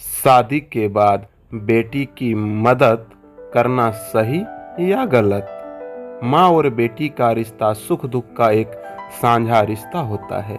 शादी के बाद बेटी की मदद करना सही या गलत? माँ और बेटी का रिश्ता सुख दुख का एक साझा रिश्ता होता है।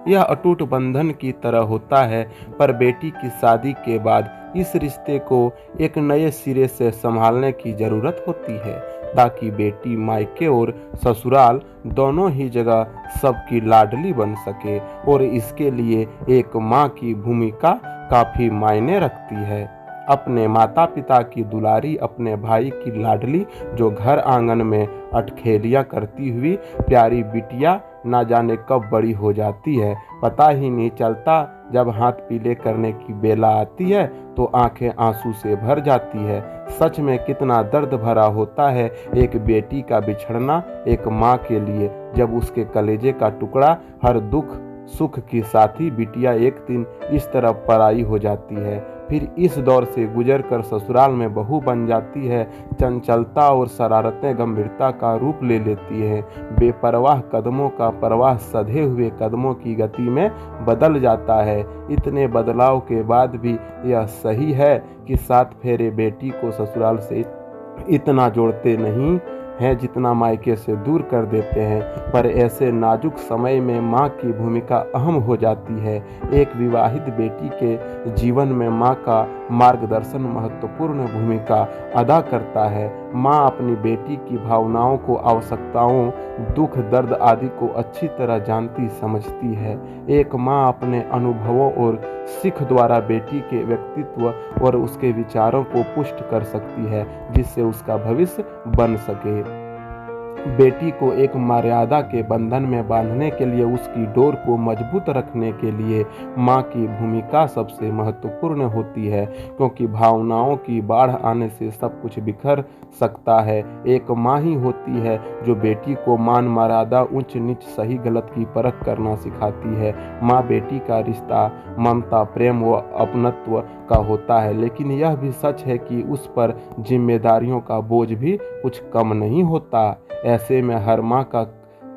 यह अटूट बंधन की तरह होता है, पर बेटी की शादी के बाद इस रिश्ते को एक नए सिरे से संभालने की जरूरत होती है, ताकि बेटी मायके और ससुराल दोनों ही जगह सबकी लाडली बन सके। और इसके लिए एक माँ की भूमिका काफी मायने रखती है। अपने माता पिता की दुलारी, अपने भाई की लाडली, जो घर आंगन में अटखेलियां करती हुई प्यारी बिटिया ना जाने कब बड़ी हो जाती है, पता ही नहीं चलता। जब हाथ पीले करने की बेला आती है तो आंखें आंसू से भर जाती है। सच में कितना दर्द भरा होता है एक बेटी का बिछड़ना एक माँ के लिए, जब उसके कलेजे का टुकड़ा हर दुख सुख की साथी बिटिया एक दिन इस तरफ पराई हो जाती है, फिर इस दौर से गुजरकर ससुराल में बहू बन जाती है। चंचलता और शरारतें गंभीरता का रूप ले लेती है। बेपरवाह कदमों का परवाह सधे हुए कदमों की गति में बदल जाता है। इतने बदलाव के बाद भी यह सही है कि 7 फेरे बेटी को ससुराल से इतना जोड़ते नहीं हैं जितना मायके से दूर कर देते हैं। पर ऐसे नाजुक समय में माँ की भूमिका अहम हो जाती है। एक विवाहित बेटी के जीवन में माँ का मार्गदर्शन महत्वपूर्ण भूमिका अदा करता है। माँ अपनी बेटी की भावनाओं को, आवश्यकताओं, दुख दर्द आदि को अच्छी तरह जानती समझती है। एक माँ अपने अनुभवों और सीख द्वारा बेटी के व्यक्तित्व और उसके विचारों को पुष्ट कर सकती है, जिससे उसका भविष्य बन सके। बेटी को एक मर्यादा के बंधन में बांधने के लिए, उसकी डोर को मजबूत रखने के लिए माँ की भूमिका सबसे महत्वपूर्ण होती है, क्योंकि भावनाओं की बाढ़ आने से सब कुछ बिखर सकता है। एक माँ ही होती है जो बेटी को मान मर्यादा, ऊंच नीच, सही गलत की परख करना सिखाती है। माँ बेटी का रिश्ता ममता, प्रेम व अपनत्व का होता है, लेकिन यह भी सच है कि उस पर जिम्मेदारियों का बोझ भी कुछ कम नहीं होता। ऐसे में हर माँ का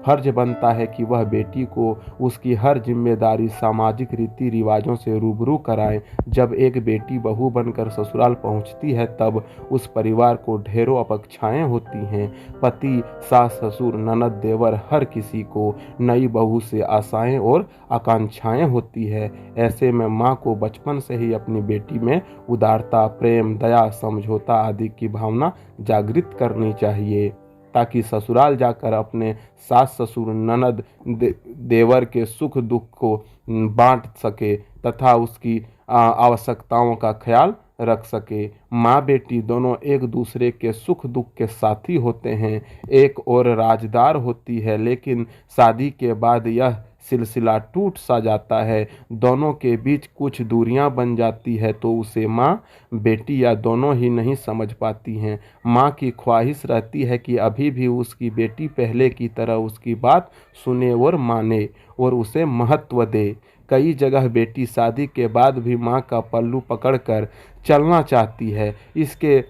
फर्ज बनता है कि वह बेटी को उसकी हर जिम्मेदारी सामाजिक रीति रिवाजों से रूबरू कराए। जब एक बेटी बहू बनकर ससुराल पहुंचती है, तब उस परिवार को ढेरों अपेक्षाएं होती हैं। पति, सास, ससुर, ननद, देवर, हर किसी को नई बहू से आशाएं और आकांक्षाएं होती है। ऐसे में माँ को बचपन से ही अपनी बेटी में उदारता, प्रेम, दया, समझौता आदि की भावना जागृत करनी चाहिए, ताकि ससुराल जाकर अपने सास, ससुर, ननद, देवर के सुख दुख को बांट सके तथा उसकी आवश्यकताओं का ख्याल रख सके। माँ बेटी दोनों एक दूसरे के सुख दुख के साथी होते हैं। एक और राजदार होती है, लेकिन शादी के बाद यह सिलसिला टूट सा जाता है। दोनों के बीच कुछ दूरियां बन जाती है तो उसे माँ बेटी या दोनों ही नहीं समझ पाती हैं। माँ की ख्वाहिश रहती है कि अभी भी उसकी बेटी पहले की तरह उसकी बात सुने और माने और उसे महत्व दे। कई जगह बेटी शादी के बाद भी माँ का पल्लू पकड़कर चलना चाहती है। इसके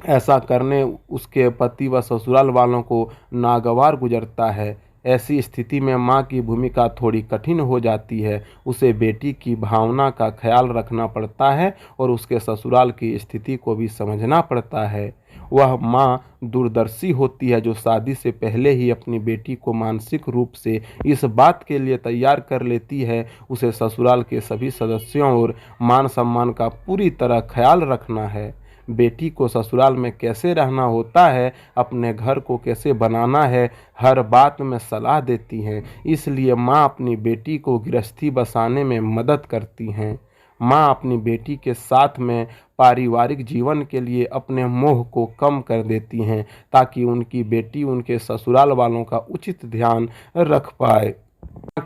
ऐसा करने उसके पति व ससुराल वालों को नागवार गुजरता है। ऐसी स्थिति में माँ की भूमिका थोड़ी कठिन हो जाती है। उसे बेटी की भावना का ख्याल रखना पड़ता है और उसके ससुराल की स्थिति को भी समझना पड़ता है। वह माँ दूरदर्शी होती है जो शादी से पहले ही अपनी बेटी को मानसिक रूप से इस बात के लिए तैयार कर लेती है उसे ससुराल के सभी सदस्यों और मान सम्मान का पूरी तरह ख्याल रखना है। बेटी को ससुराल में कैसे रहना होता है, अपने घर को कैसे बनाना है, हर बात में सलाह देती हैं। इसलिए माँ अपनी बेटी को गृहस्थी बसाने में मदद करती हैं। माँ अपनी बेटी के साथ में पारिवारिक जीवन के लिए अपने मोह को कम कर देती हैं, ताकि उनकी बेटी उनके ससुराल वालों का उचित ध्यान रख पाए।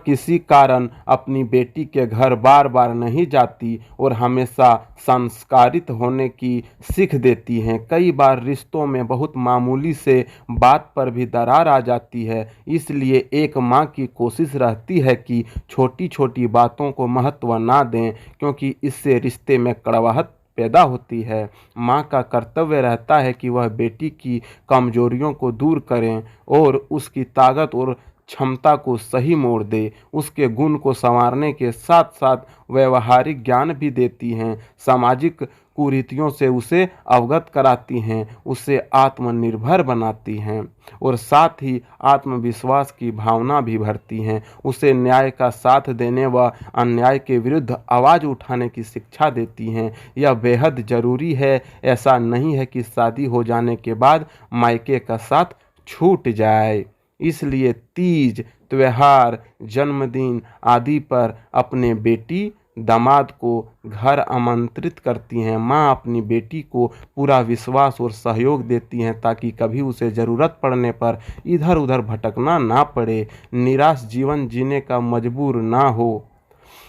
किसी कारण अपनी बेटी के घर बार बार नहीं जाती और हमेशा संस्कारित होने की सीख देती हैं। कई बार रिश्तों में बहुत मामूली से बात पर भी दरार आ जाती है। इसलिए एक माँ की कोशिश रहती है कि छोटी छोटी बातों को महत्व ना दें, क्योंकि इससे रिश्ते में कड़वाहट पैदा होती है। माँ का कर्तव्य रहता है कि वह बेटी की कमजोरियों को दूर करें और उसकी ताकत और क्षमता को सही मोड़ दे, उसके गुण को संवारने के साथ साथ व्यवहारिक ज्ञान भी देती हैं, सामाजिक कुरीतियों से उसे अवगत कराती हैं, उसे आत्मनिर्भर बनाती हैं और साथ ही आत्मविश्वास की भावना भी भरती हैं, उसे न्याय का साथ देने व अन्याय के विरुद्ध आवाज़ उठाने की शिक्षा देती हैं। यह बेहद ज़रूरी है। ऐसा नहीं है कि शादी हो जाने के बाद मायके का साथ छूट जाए। इसलिए तीज, त्योहार, जन्मदिन आदि पर अपने बेटी दामाद को घर आमंत्रित करती हैं। माँ अपनी बेटी को पूरा विश्वास और सहयोग देती हैं ताकि कभी उसे ज़रूरत पड़ने पर इधर उधर भटकना ना पड़े, निराश जीवन जीने का मजबूर ना हो।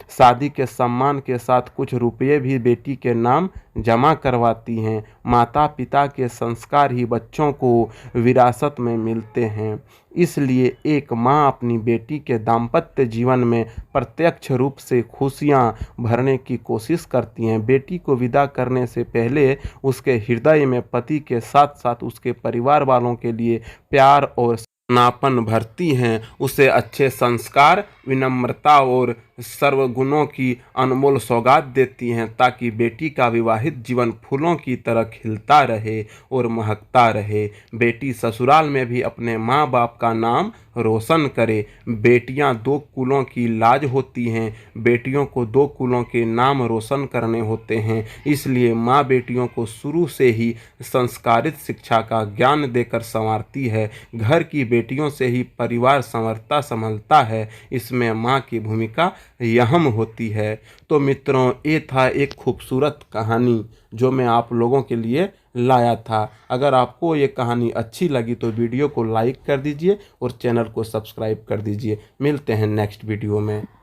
शादी के सम्मान के साथ कुछ रुपये भी बेटी के नाम जमा करवाती हैं। माता पिता के संस्कार ही बच्चों को विरासत में मिलते हैं। इसलिए एक माँ अपनी बेटी के दाम्पत्य जीवन में प्रत्यक्ष रूप से खुशियाँ भरने की कोशिश करती हैं। बेटी को विदा करने से पहले उसके हृदय में पति के साथ साथ उसके परिवार वालों के लिए प्यार और अपनापन भरती हैं, उसे अच्छे संस्कार, विनम्रता और सर्वगुणों की अनमोल सौगात देती हैं ताकि बेटी का विवाहित जीवन फूलों की तरह खिलता रहे और महकता रहे। बेटी ससुराल में भी अपने माँ बाप का नाम रोशन करे। बेटियां दो कुलों की लाज होती हैं, बेटियों को दो कुलों के नाम रोशन करने होते हैं। इसलिए माँ बेटियों को शुरू से ही संस्कारित शिक्षा का ज्ञान देकर संवारती है। घर की बेटियों से ही परिवार संवरता संभलता है। इसमें माँ की भूमिका अहम होती है। तो मित्रों, ये था एक खूबसूरत कहानी जो मैं आप लोगों के लिए लाया था। अगर आपको ये कहानी अच्छी लगी तो वीडियो को लाइक कर दीजिए और चैनल को सब्सक्राइब कर दीजिए। मिलते हैं नेक्स्ट वीडियो में।